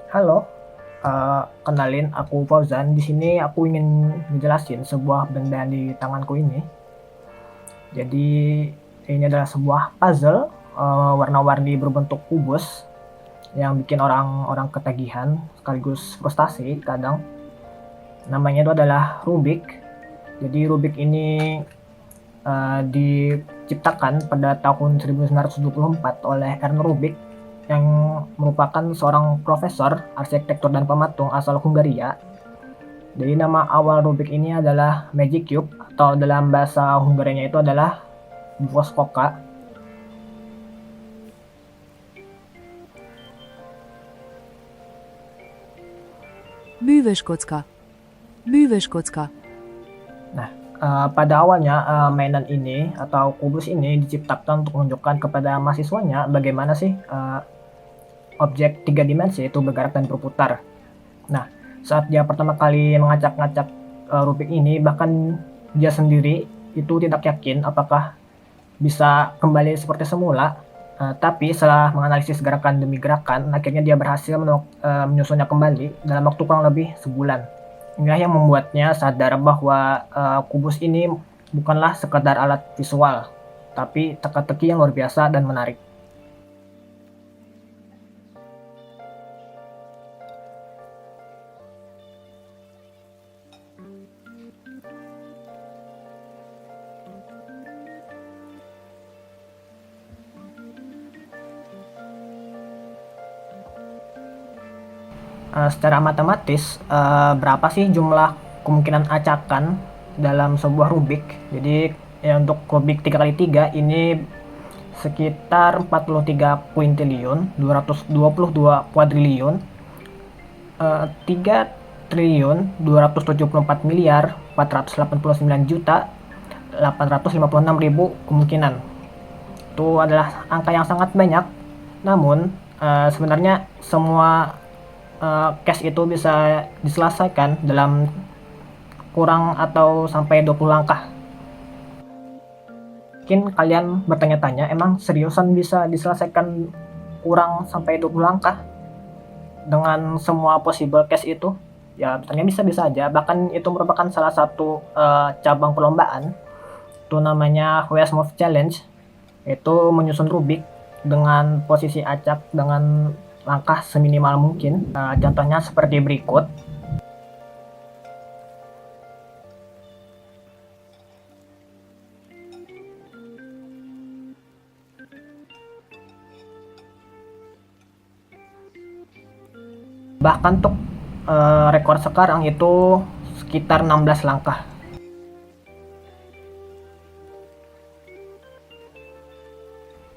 Halo, kenalin aku Fauzan. Di sini aku ingin ngejelasin sebuah benda di tanganku ini. Jadi ini adalah sebuah puzzle warna-warni berbentuk kubus yang bikin orang-orang ketagihan sekaligus frustasi kadang. Namanya itu adalah Rubik. Jadi Rubik ini diciptakan pada tahun 1924 oleh Ernst Rubik yang merupakan seorang profesor arsitektur dan pematung asal Hungaria. Jadi nama awal Rubik ini adalah Magic Cube atau dalam bahasa Hungarianya itu adalah Voskoka. Bűvös kocka. Bűvös kocka. Nah, pada awalnya mainan ini atau kubus ini diciptakan untuk menunjukkan kepada mahasiswanya bagaimana sih objek tiga dimensi itu bergerak dan berputar. Nah, saat dia pertama kali mengacak-ngacak Rubik ini, bahkan dia sendiri itu tidak yakin apakah bisa kembali seperti semula. Tapi setelah menganalisis gerakan demi gerakan, akhirnya dia berhasil menyusunnya kembali dalam waktu kurang lebih sebulan. Inilah yang membuatnya sadar bahwa kubus ini bukanlah sekedar alat visual, tapi teka-teki yang luar biasa dan menarik. Secara matematis, berapa sih jumlah kemungkinan acakan dalam sebuah Rubik? Jadi ya untuk Rubik 3x3 ini sekitar 43 kuintillion, 222 kuadriliun, 3 triliun 274 miliar 489 juta 856 ribu kemungkinan. Itu adalah angka yang sangat banyak. Namun sebenarnya semua case itu bisa diselesaikan dalam kurang atau sampai 20 langkah. Mungkin kalian bertanya-tanya, emang seriusan bisa diselesaikan kurang sampai 20 langkah dengan semua possible case itu? Ya, betulnya bisa-bisa aja. Bahkan itu merupakan salah satu cabang perlombaan. Itu namanya Westmouth Challenge. Itu menyusun Rubik dengan posisi acak dengan langkah seminimal mungkin. Contohnya seperti berikut. Bahkan untuk rekor sekarang itu sekitar 16 langkah.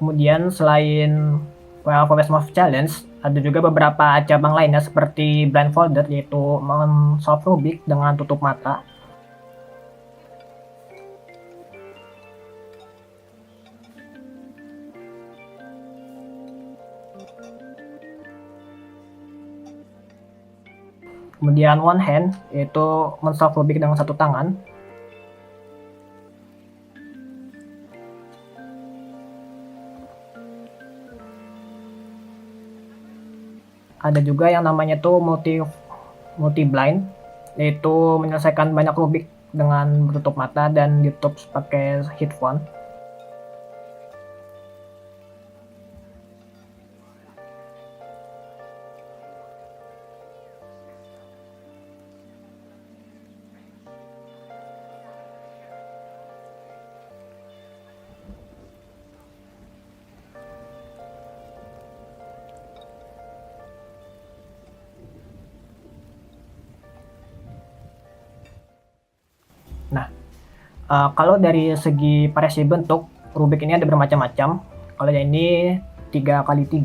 Kemudian selain Westmouth Challenge, ada juga beberapa cabang lainnya seperti blindfolded, yaitu solve Rubik dengan tutup mata. Kemudian one hand, yaitu solve Rubik dengan satu tangan. Ada juga yang namanya tuh multi blind, yaitu menyelesaikan banyak Rubik dengan bertutup mata dan ditutup pakai headphone. Nah, kalau dari segi variasi bentuk, Rubik ini ada bermacam-macam. Kalau yang ini 3x3.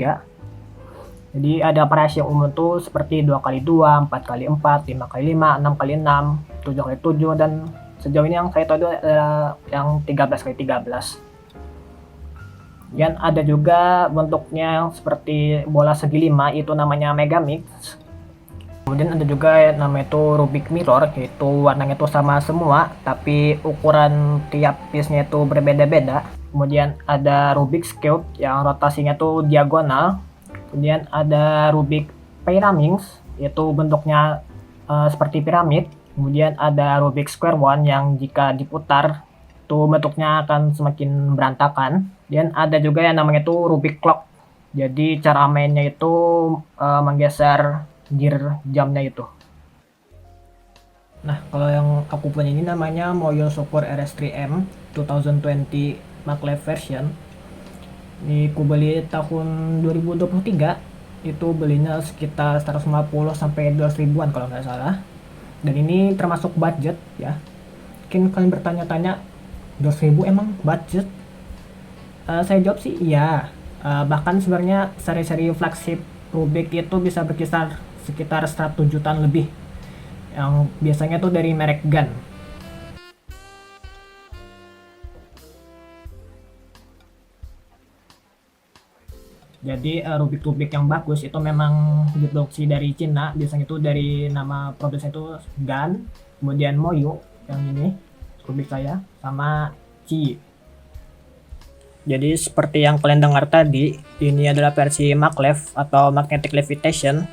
Jadi ada variasi yang umum tuh seperti 2x2, 4x4, 5x5, 6x6, 7x7, dan sejauh ini yang saya tahu itu adalah yang 13x13. Dan ada juga bentuknya seperti bola segi 5, itu namanya Megamix. Kemudian ada juga yang namanya itu Rubik Mirror, yaitu warnanya itu sama semua, tapi ukuran tiap piece-nya itu berbeda-beda. Kemudian ada Rubik's Cube yang rotasinya itu diagonal. Kemudian ada Rubik Pyraminx, itu bentuknya seperti piramid. Kemudian ada Rubik Square One yang jika diputar itu bentuknya akan semakin berantakan. Dan ada juga yang namanya itu Rubik Clock. Jadi cara mainnya itu menggeser gear jamnya itu. Nah, kalau yang aku punya ini namanya Moyo Super RS3M 2020 maglev version. Ini aku beli tahun 2023. Itu belinya sekitar 150 sampai 200 ribuan kalau nggak salah. Dan ini termasuk budget ya. Mungkin kalian bertanya-tanya, 200 ribu emang budget? Saya jawab sih iya. Bahkan sebenarnya seri-seri flagship Rubik itu bisa berkisar sekitar 100 jutaan lebih. Yang biasanya tuh dari merek Gun. Jadi Rubik-Rubik yang bagus itu memang diproduksi dari Cina. Biasanya itu dari nama produsen itu Gun, kemudian Moyo yang ini Rubik saya, sama Ci. Jadi seperti yang kalian dengar tadi, ini adalah versi maglev atau magnetic levitation.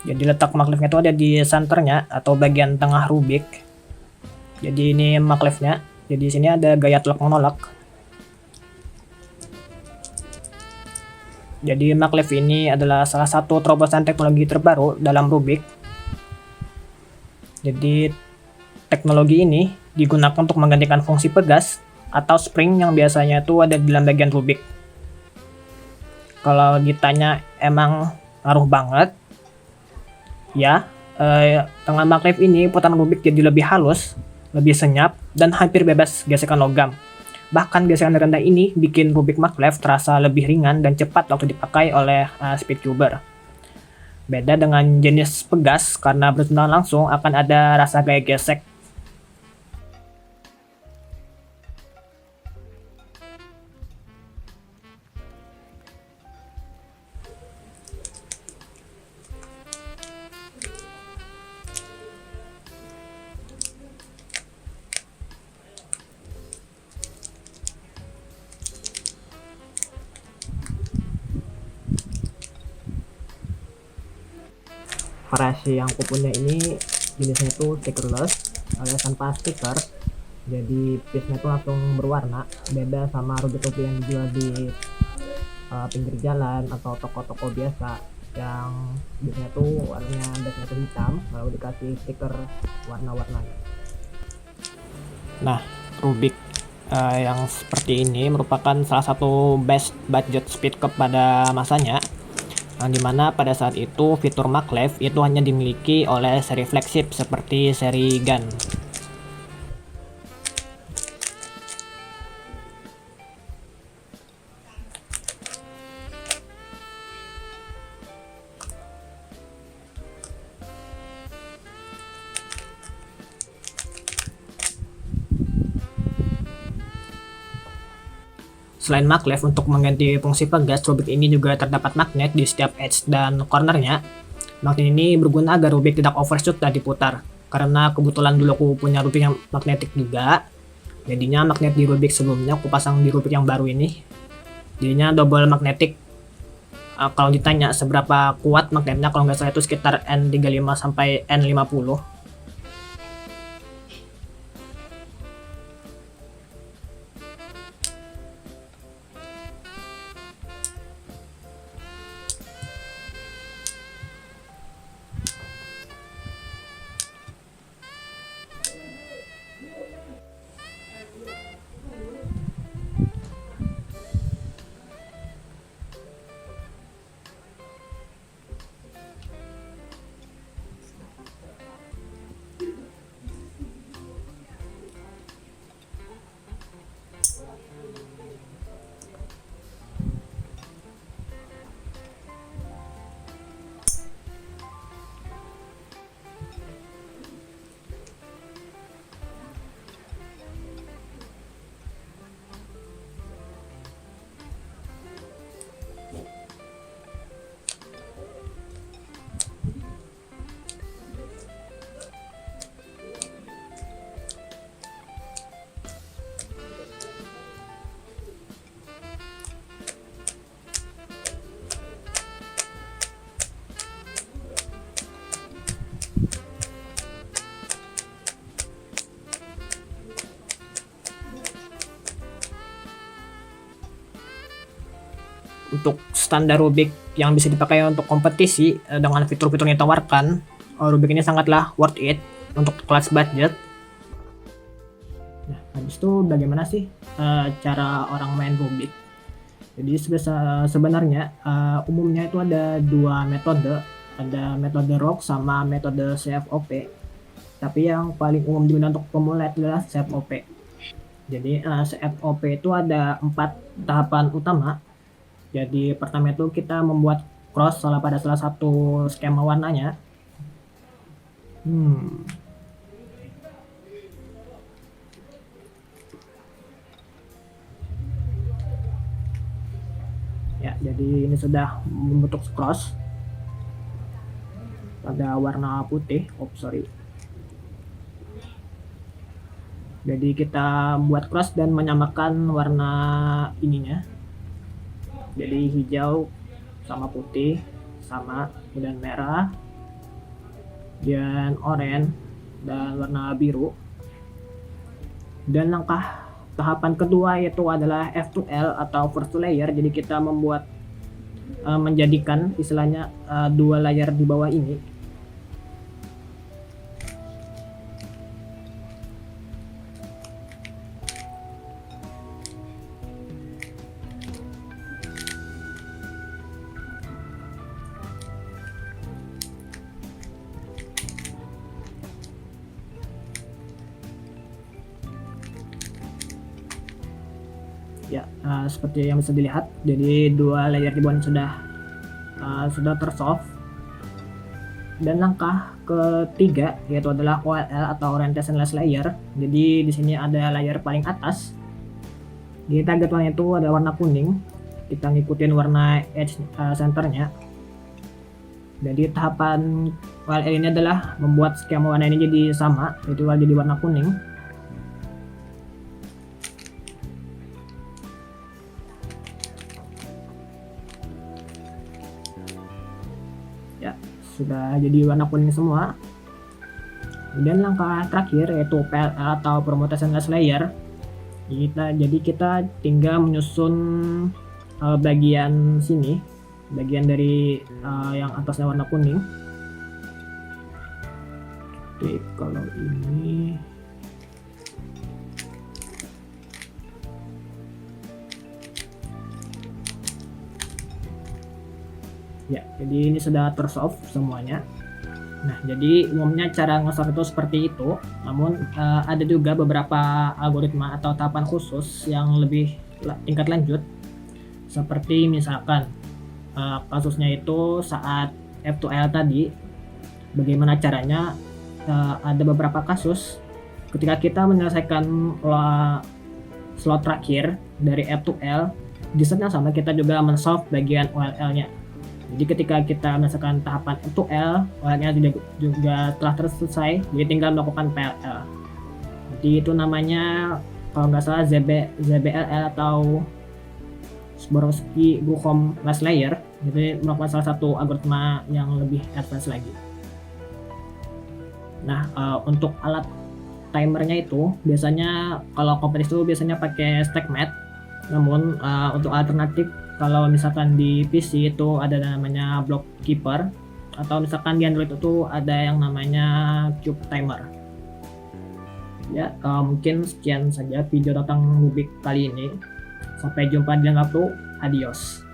Jadi letak maglevnya itu ada di centernya atau bagian tengah Rubik. Jadi ini maglevnya. Jadi sini ada gaya tolak menolak. Jadi maglev ini adalah salah satu terobosan teknologi terbaru dalam Rubik. Jadi teknologi ini digunakan untuk menggantikan fungsi pegas atau spring yang biasanya itu ada di dalam bagian Rubik. Kalau ditanya emang ngaruh banget, ya, dengan maglev ini putaran Rubik jadi lebih halus, lebih senyap, dan hampir bebas gesekan logam. Bahkan gesekan rendah ini bikin Rubik maglev terasa lebih ringan dan cepat waktu dipakai oleh speedcuber. Beda dengan jenis pegas, karena bersentuhan langsung akan ada rasa gaya gesek. Variasi yang aku punya ini jenisnya itu stickerless alias tanpa stiker. Jadi piece-nya itu langsung berwarna, beda sama Rubik-Rubik yang dijual di pinggir jalan atau toko-toko biasa yang biasanya tuh warnanya biasanya tuh hitam lalu dikasih stiker warna-warnanya. Nah, Rubik yang seperti ini merupakan salah satu best budget speed cup pada masanya, yang dimana pada saat itu fitur maglev itu hanya dimiliki oleh seri flagship seperti seri Gun. Selain maglev, untuk mengganti fungsi pegas, Rubik ini juga terdapat magnet di setiap edge dan cornernya. Magnet ini berguna agar Rubik tidak overshoot dan diputar. Karena kebetulan dulu aku punya Rubik yang magnetik juga, jadinya magnet di Rubik sebelumnya aku pasang di Rubik yang baru ini. Jadinya double magnetik. Kalau ditanya seberapa kuat magnetnya, kalau nggak salah itu sekitar N35 sampai N50. untuk standar Rubik yang bisa dipakai untuk kompetisi dengan fitur-fitur yang ditawarkan, Rubik ini sangatlah worth it untuk kelas budget. Nah, habis itu bagaimana sih cara orang main Rubik? Jadi sebenarnya umumnya itu ada dua metode, ada metode Rock sama metode CFOP. Tapi yang paling umum digunakan untuk pemula adalah CFOP. Jadi CFOP itu ada 4 tahapan utama. Jadi pertama itu kita membuat cross pada salah satu skema warnanya. Ya, jadi ini sudah membentuk cross pada warna putih. Jadi kita buat cross dan menyamakan warna ininya. Jadi hijau sama putih sama, kemudian merah dan oranye dan warna biru. Dan langkah tahapan kedua yaitu adalah F2L atau first layer. Jadi kita membuat menjadikan istilahnya 2 layer di bawah ini. Ya, seperti yang bisa dilihat, jadi 2 layer di bawah sudah tersolve. Dan langkah ketiga yaitu adalah OLL atau orientation last layer. Jadi di sini ada layer paling atas. Di target warna itu ada warna kuning. Kita ngikutin warna edge centernya. Jadi tahapan OLL ini adalah membuat skema warna ini jadi sama, yaitu jadi warna kuning. Ya, sudah jadi warna kuning semua. Kemudian langkah terakhir yaitu PLL atau permutation last layer. Jadi kita tinggal menyusun bagian sini, bagian dari yang atasnya warna kuning. Oke, kalau ini ya, jadi ini sudah tersolve semuanya. Nah, jadi umumnya cara nge-solve itu seperti itu. Namun ada juga beberapa algoritma atau tahapan khusus yang lebih tingkat lanjut. Seperti misalkan kasusnya itu saat F2L tadi, bagaimana caranya, ada beberapa kasus ketika kita menyelesaikan slot terakhir dari F2L, di saat yang sama kita juga men-solve bagian OLL-nya. Jadi ketika kita menyelesaikan tahapan F2L, OLL-nya juga telah selesai, jadi tinggal melakukan PLL. Jadi itu namanya kalau nggak salah ZBLL atau Zborowski-Bochum last layer. Jadi merupakan salah satu algoritma yang lebih advance lagi. Nah, untuk alat timernya itu biasanya kalau kompetisi itu biasanya pakai StackMate. Namun untuk alternatif kalau misalkan di PC itu ada namanya Blockkeeper, atau misalkan di Android itu ada yang namanya Cube Timer. Ya, mungkin sekian saja video tentang Rubik kali ini. Sampai jumpa di lain waktu. Adios.